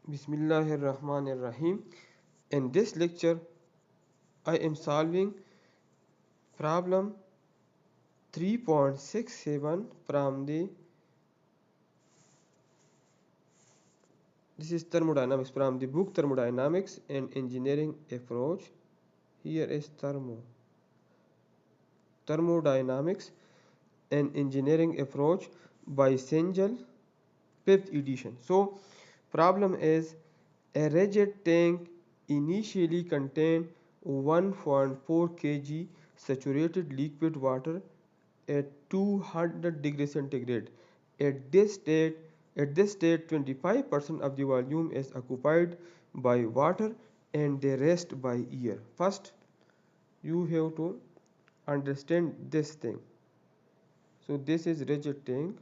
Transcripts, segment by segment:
Bismillahirrahmanirrahim. In this lecture, I am solving problem 3.67 from the this is thermodynamics from the book Thermodynamics and Engineering Approach. Here is Thermodynamics and Engineering Approach by CENGEL, 5th edition. So, problem is a rigid tank initially contained 1.4 kg saturated liquid water at 200 degrees centigrade. At this state, 25% of the volume is occupied by water and the rest by air. First, you have to understand this thing. So this is rigid tank.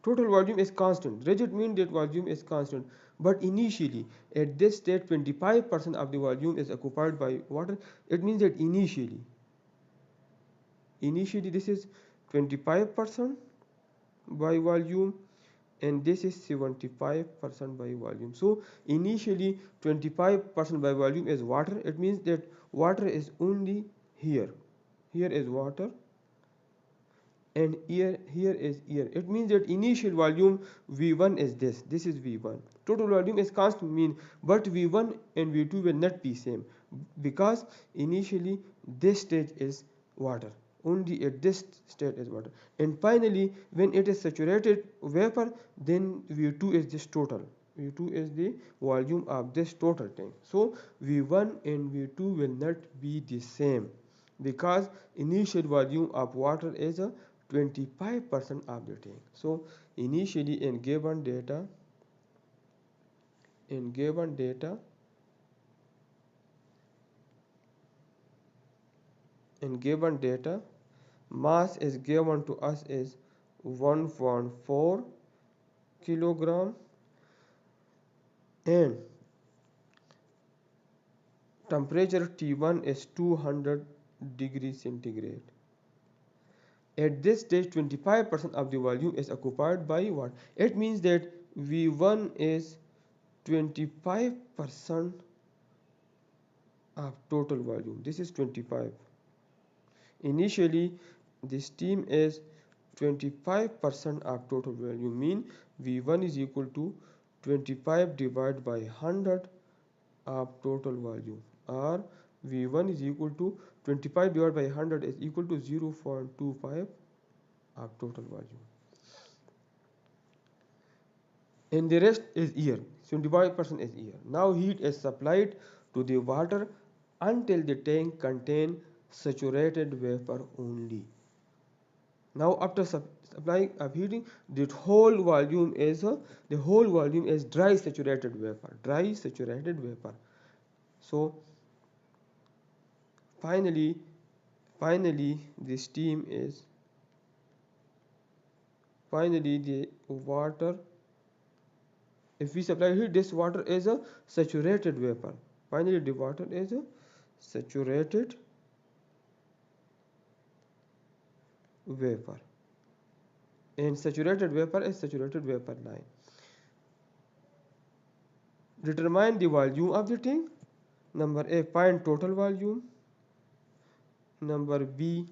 Total volume is constant. Rigid means that volume is constant. But initially, at this state, 25% of the volume is occupied by water. It means that initially this is 25% by volume and this is 75% by volume. So initially 25% by volume is water. It means that water is only here. Here is water and here is air. It means that initial volume V1 is this. This is V1. Total volume is constant mean, but V1 and V2 will not be same because initially this stage is water. Only at this state is water. And finally, when it is saturated vapor, then V2 is this total. V2 is the volume of this total tank. So V1 and V2 will not be the same because initial volume of water is a 25% of the tank. So initially in given data mass is given to us is 1.4 kilogram and temperature T1 is 200 degrees centigrade. At this stage, 25% of the volume is occupied by what? It means that V1 is 25% of total volume. This is 25. Initially, the steam is 25% of total volume. Mean V1 is equal to 25 divided by 100 of total volume, or V1 is equal to 25 divided by 100 is equal to 0.25 of total volume. And the rest is air. 75% is air. Now heat is supplied to the water until the tank contains saturated vapor only. Now after supplying of heating, the whole volume is dry saturated vapor. So finally the steam is the water. If we supply heat, this water is a saturated vapor. Finally the water is a saturated vapor, and saturated vapor is saturated vapor line. Determine the volume of the tank. Number A, find total volume. Number B,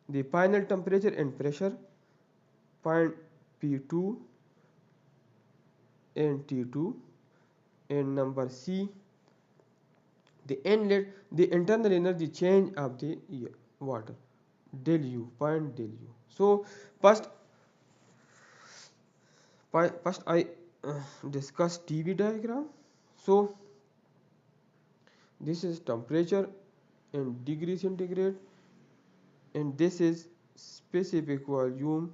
the final temperature and pressure. Find P2 and T2. And number C, the internal energy change of the water. Del U, find del U. So first I discuss TV diagram. So this is temperature in degree centigrade, and this is specific volume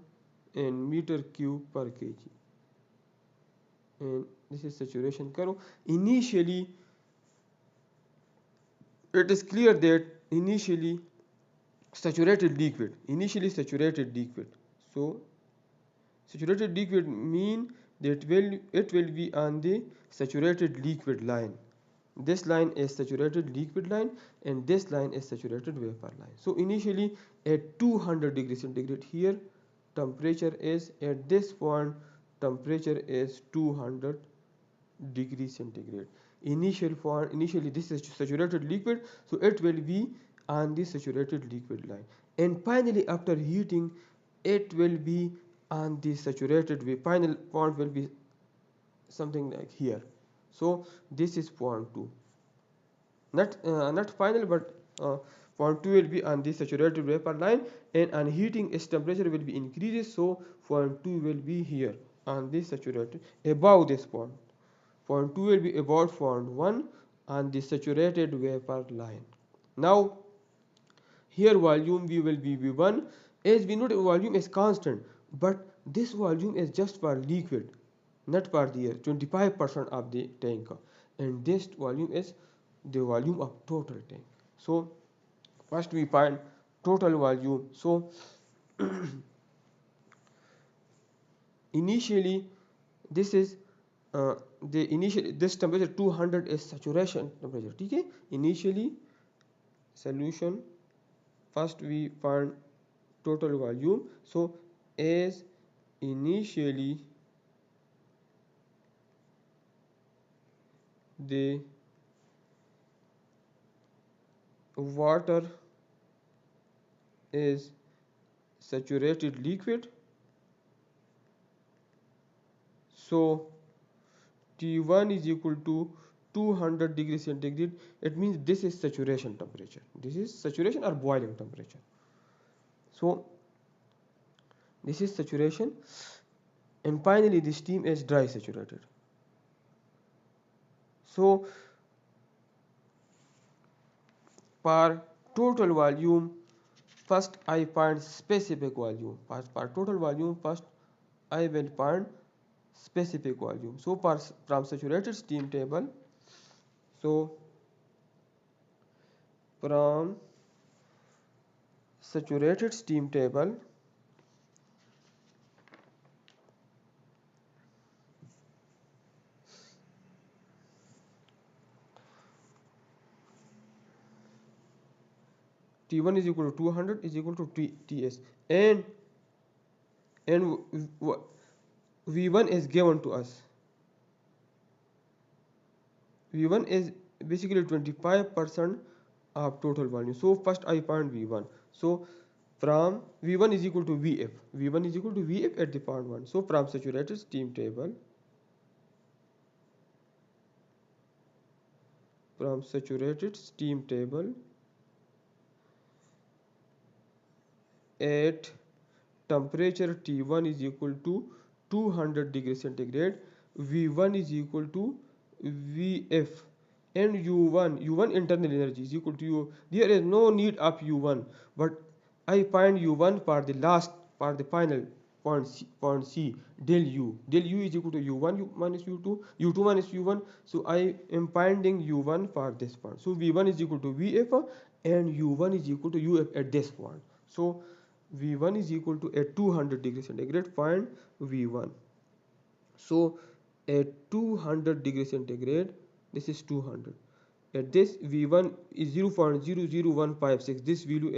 in meter cube per kg, and this is saturation curve. Initially it is clear that initially saturated liquid. So saturated liquid mean that it will be on the saturated liquid line. This line is saturated liquid line and this line is saturated vapor line. So initially at 200 degrees centigrade, here temperature is at this point temperature is 200 degrees centigrade. Initially this is saturated liquid, so it will be on the saturated liquid line, and finally after heating it will be on the saturated way. Final point will be something like here. So this is point 2, not final, but point 2 will be on the saturated vapor line, and on heating its temperature will be increases, so point 2 will be here on the saturated above this point. Point 2 will be about point 1 on the saturated vapor line. Now here volume V will be V1. As we know, the volume is constant, but this volume is just for liquid, not for the air, 25% of the tank, and this volume is the volume of total tank. So first we find total volume. So initially this is this temperature 200 is saturation temperature. Okay, initially solution, first we find total volume. So as initially the water is saturated liquid, so T1 is equal to 200 degrees centigrade. It means this is saturation temperature. This is saturation or boiling temperature. So this is saturation, and finally the steam is dry saturated. So for total volume, first I find specific volume. For total volume, first I will find specific volume. So from saturated steam table, so from saturated steam table, T1 is equal to 200 is equal to Ts, and V1 is given to us. V1 is basically 25% of total volume. So first I find V1. So from V1 is equal to Vf. V1 is equal to Vf at the point 1. So from saturated steam table, at temperature T1 is equal to 200 degrees centigrade, V1 is equal to Vf, and U1 internal energy is equal to U. There is no need of U1, but I find U1 for the final point C, del U is equal to U1 minus U2, U2 minus U1. So I am finding U1 for this point. So V1 is equal to Vf, and U1 is equal to Uf at this point. So V1 is equal to at 200 degrees centigrade, find V1. So at 200 degrees centigrade, this is 200. At this V1 is 0.00156. This value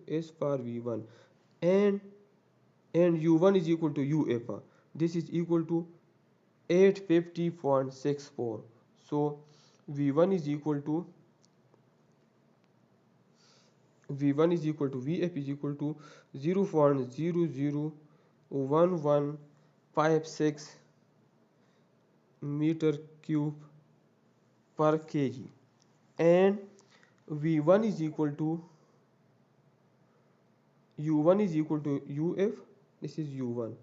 is for V1, and U1 is equal to UF. This is equal to 850.64. So V1 is equal to Vf is equal to 0.001156 meter cube per kg, and V1 is equal to U1 is equal to UF. This is U1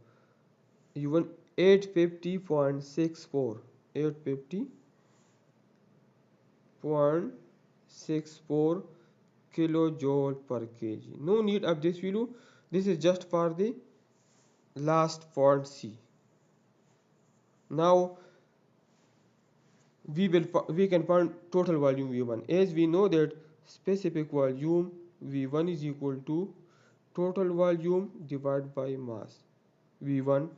850.64 850.64 kilojoule per kg. No need of this value. This is just for the last point C. Now we can find total volume V1. As we know that specific volume V1 is equal to total volume divided by mass V1.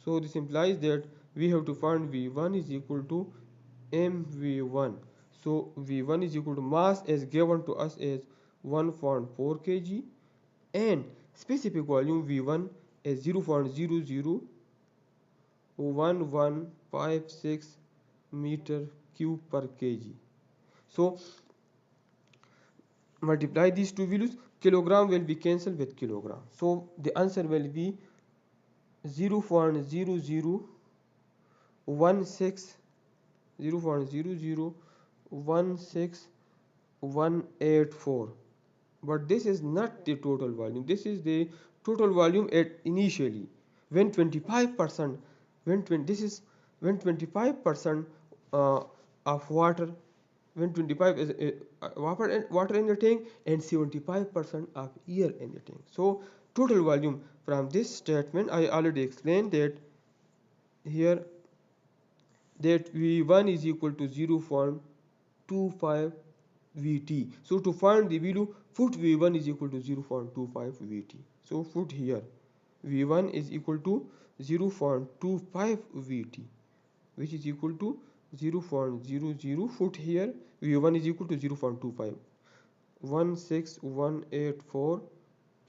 So this implies that we have to find V1 is equal to mV1. So V1 is equal to mass as given to us as 1.4 kg, and specific volume V1 is 0.00 1156 meter cube per kg. So multiply these two values, kilogram will be cancelled with kilogram, so the answer will be 0.0016 0.0016184. But this is not the total volume, this is the total volume at initially when 25%, when 20, this is when 25% of water, when 25 is water in the tank and 75% of air in the tank. So total volume from this statement I already explained that here that V1 is equal to 0.25 Vt. So to find the value, put V1 is equal to 0.25 Vt. So put here V1 is equal to 0.25 Vt, which is equal to 0.00. Put here V1 is equal to 0.25 16184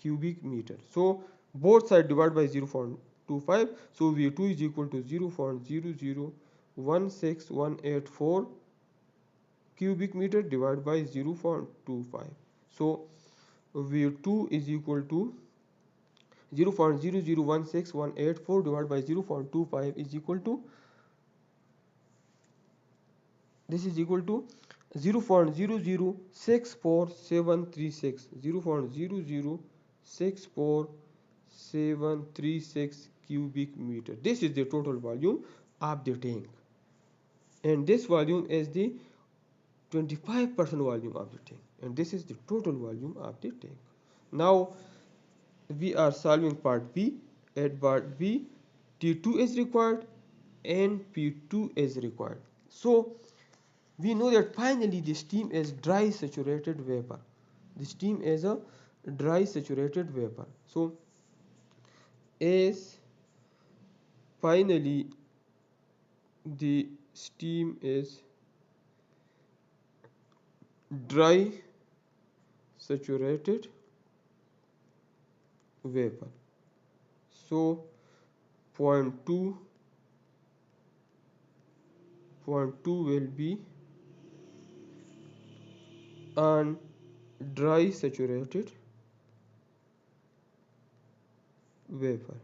cubic meter. So both sides divided by 0.25. So V2 is equal to 0.001684 cubic meter divided by 0.25. So V2 is equal to 0.001684 divided by 0.25 is equal to, this is equal to 0.0064736, 0.0064736 cubic meter. This is the total volume of the tank, and this volume is the 25% volume of the tank, and this is the total volume of the tank. Now we are solving part B. At part B, T2 is required and P2 is required. So we know that finally the steam is dry saturated vapor. The steam is a dry saturated vapor. So as finally the steam is dry saturated vapor. So point 2 will be on dry saturated vapor.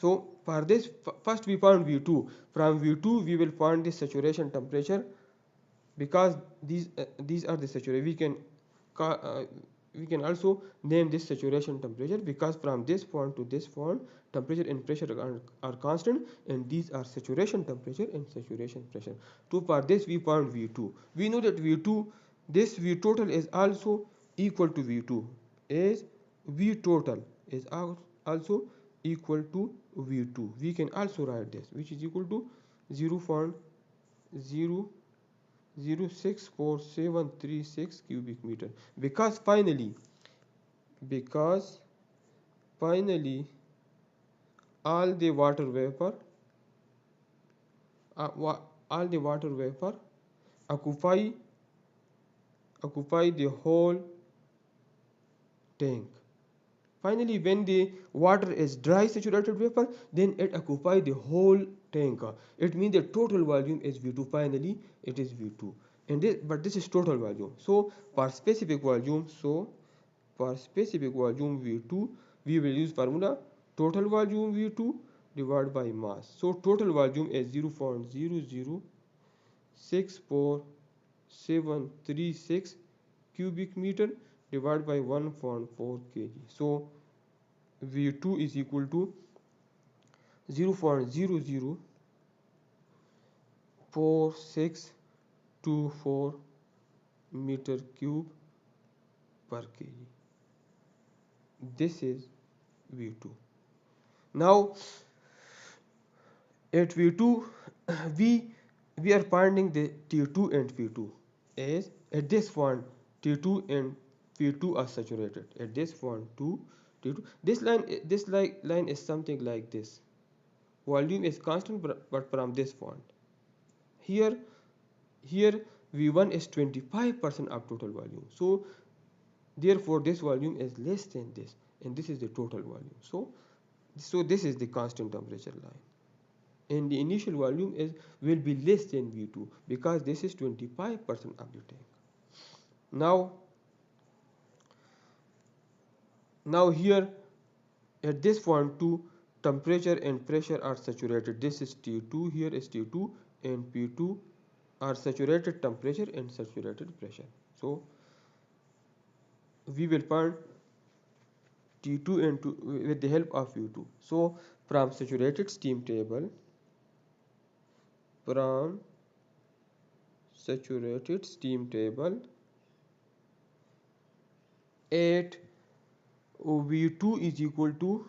So for this, first we found V2. From V2 we will find the saturation temperature, because these are the saturation. We can also name this saturation temperature, because from this point to this point temperature and pressure are constant, and these are saturation temperature and saturation pressure. So for this we found V2. We know that V2, this V total is also equal to V2, as V total is also equal to V2. We can also write this, which is equal to 0.0064736 cubic meter, because finally all the water vapor occupy the whole tank. Finally, when the water is dry saturated vapor, then it occupies the whole tank. It means the total volume is V2. Finally, it is V2, and but this is total volume. So for specific volume, V2, we will use formula total volume V2 divided by mass. So total volume is 0.0064736 cubic meter divided by 1.4 kg. So V2 is equal to 0.004624 meter cube per kg. This is V2. Now at V2 we are finding the T2 and P2, as at this point T2 and P2 are saturated. At this point T2, this line is something like this. Volume is constant, but from this point here V1 is 25% of total volume. So therefore this volume is less than this, and this is the total volume. So So this is the constant temperature line, and the initial volume will be less than V2 because this is 25% of the tank. Now here at this point 2, temperature and pressure are saturated. This is T2, here is T2, and P2 are saturated temperature and saturated pressure. So we will find T2 and 2 with the help of U2. So from saturated steam table, at V2 is equal to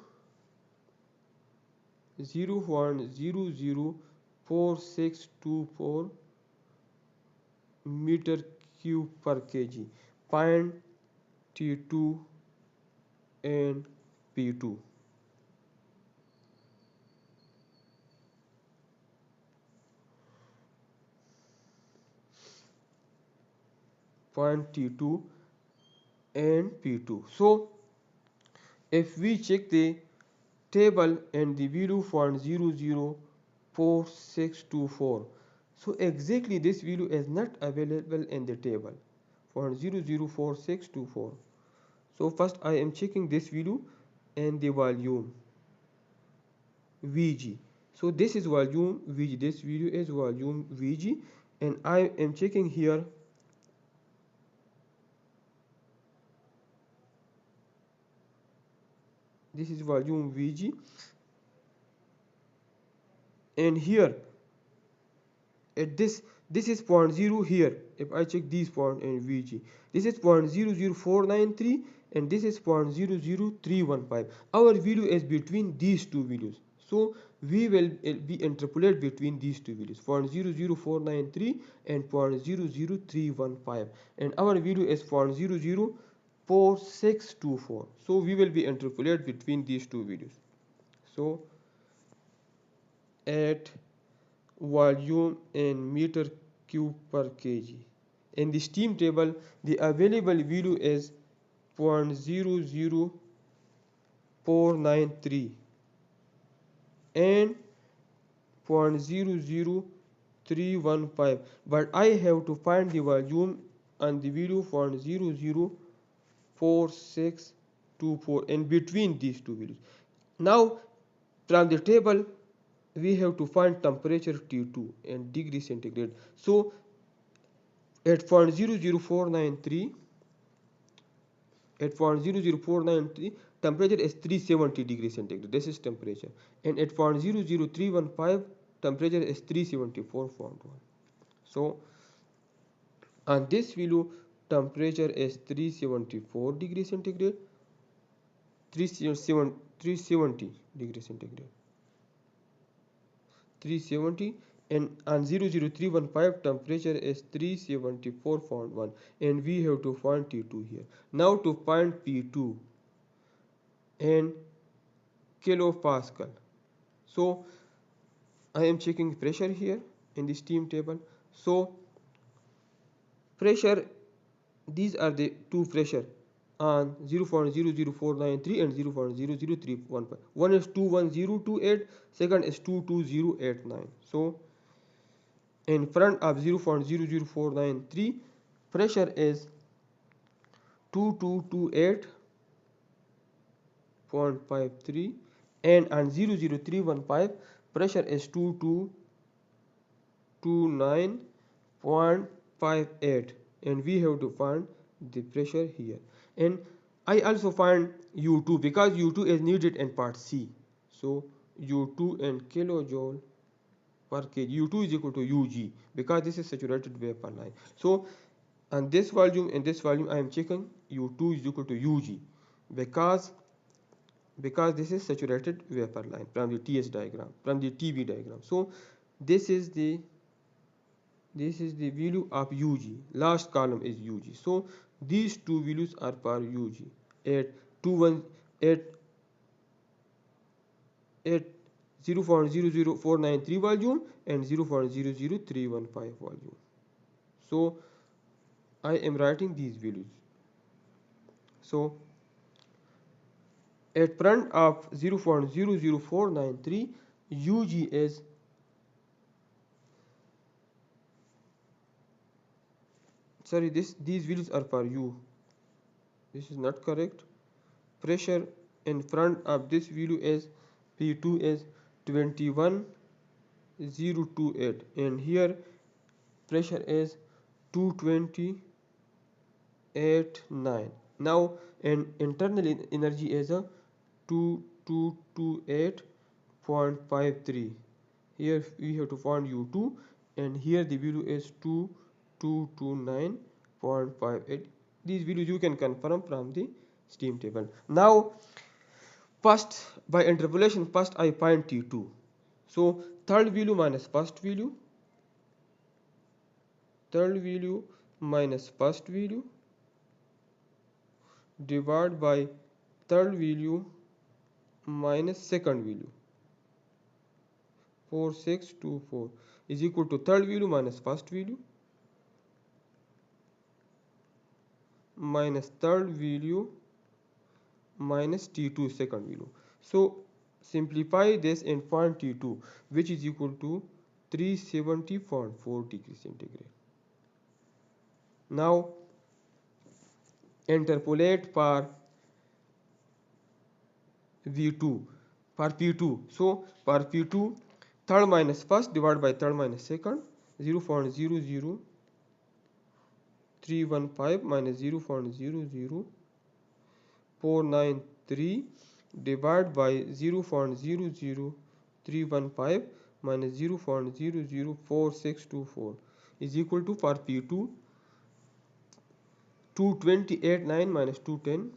0.004624 meter cube per kg. Find T2 and P2. Find T2 and P2. So if we check the table and the value for 0.004624, so exactly this value is not available in the table for 0.004624. So first I am checking this value and the volume Vg. So this is volume Vg, this value is volume Vg, and I am checking here this is volume Vg, and here at this is 0.0 here. If I check these point and Vg, this is 0.00493 and this is 0.00315. Our value is between these two values, so we will be interpolate between these two values, 0.00493 and 0.00315, and our value is 0.004624. So we will be interpolate between these two values. So at volume in meter cube per kg. In the steam table, the available value is 0.00493 and 0.00315, but I have to find the volume and the value for 0.04624 in between these two values. Now from the table we have to find temperature T2 and degree centigrade. So at 0.00493 temperature is 370 degrees centigrade. This is temperature, and at 0.00315 temperature is 374.1. So on this value temperature is 374 degrees centigrade, 370 degrees centigrade, 370, and on 00315 temperature is 374.1, and we have to find T2 here. Now to find P2 in kilopascal, so I am checking pressure here in the steam table. So pressure, these are the two pressure on 0.00493 and 0.00315. One is 21028, second is 22089. So in front of 0.00493 pressure is 2228.53, and on 00315 pressure is 2229.58, and we have to find the pressure here. And I also find U2 because U2 is needed in part C. So U2 in kilojoule per kg. U2 is equal to Ug because this is saturated vapor line. So on this volume and this volume I am checking U2 is equal to Ug because this is saturated vapor line from the TS diagram, from the TB diagram. So this is the value of Ug. Last column is Ug. So these two values are for Ug at 0.00493 volume and 0.00315 volume. So I am writing these values. So at front of 0.00493 ug is, sorry, these values are for u, this is not correct. Pressure in front of this value is P2 is 21028 and here pressure is 228.9. Now and internal energy is a 2228.53. Here we have to find U2 and here the value is 2229.58. These values you can confirm from the steam table. Now first by interpolation, first I find T2. So third value minus first value, third value minus first value divided by third value minus second value, 4624 is equal to third value minus first value minus third value minus T2 second value. So simplify this and find T2, which is equal to 370.4 degrees centigrade. Now interpolate for V2 for P2. So for P2, third minus first divided by third minus second, 0.00315 minus 0.00493 divided by 0.00315 minus 0.004624 is equal to, for P2, 228.9 minus 210,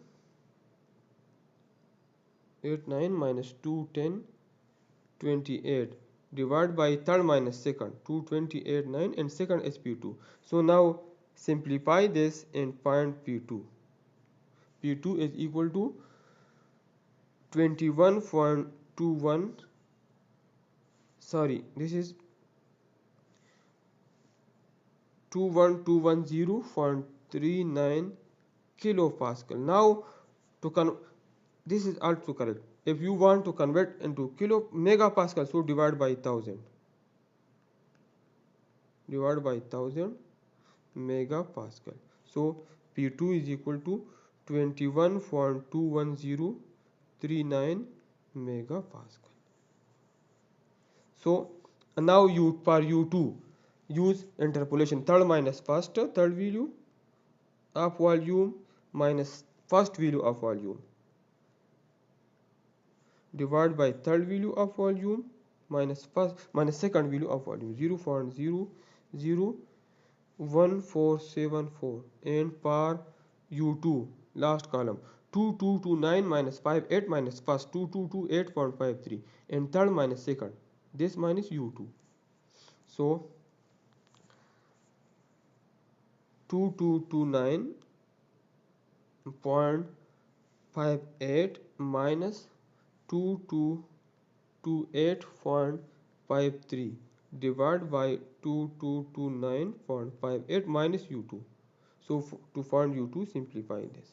89 minus 210, 28 divided by third minus second, 228.9 and second is P2. So now simplify this and find P2. P2 is equal to 21.21, sorry, this is 21210.39 kilopascal. Now to this is also correct. If you want to convert into megapascal, so divide by 1000. Divide by 1000 megapascal. So P2 is equal to 21.21039 megapascal. So now for U2 use interpolation, third minus first third value of volume minus first value of volume divided by third value of volume minus second value of volume, 0.001474, and for U2 last column 2229 minus 58 minus first 2228.53 and third minus second, this minus U2. So 2229.58 minus 2228.53 divided by 2229.58 minus U2. So to find U2, simplify this.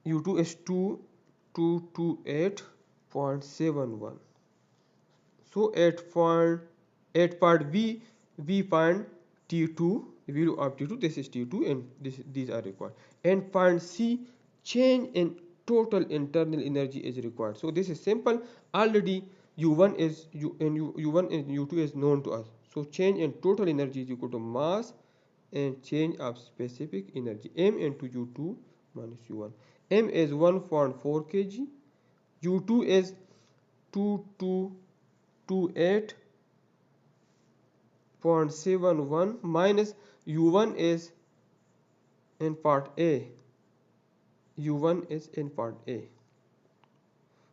U2 is 2228.71. So at part B, we find T2, the value of T2, this is T2 and these are required. And part C, change in total internal energy is required. So this is simple. Already U1 is U1 and U2 is known to us. So change in total energy is equal to mass and change of specific energy, M into U2 minus U1. M is 1.4 kg, U2 is 2228.71 minus U1 is in part A. U1 is in part A.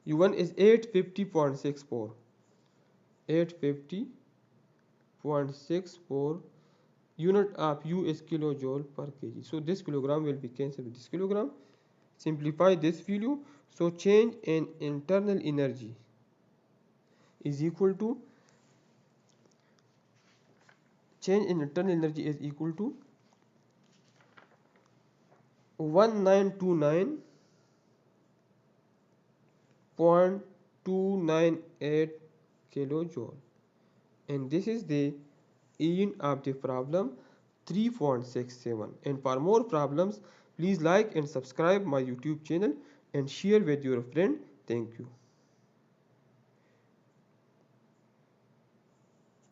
U1 is 850.64. 850.64 unit of U is kilojoule per kg. So this kilogram will be cancelled with this kilogram. Simplify this value. So change in internal energy is equal to 1929 0.298 kilojoule. And this is the end of the problem 3.67. And for more problems, please like and subscribe my YouTube channel and share with your friend. Thank you.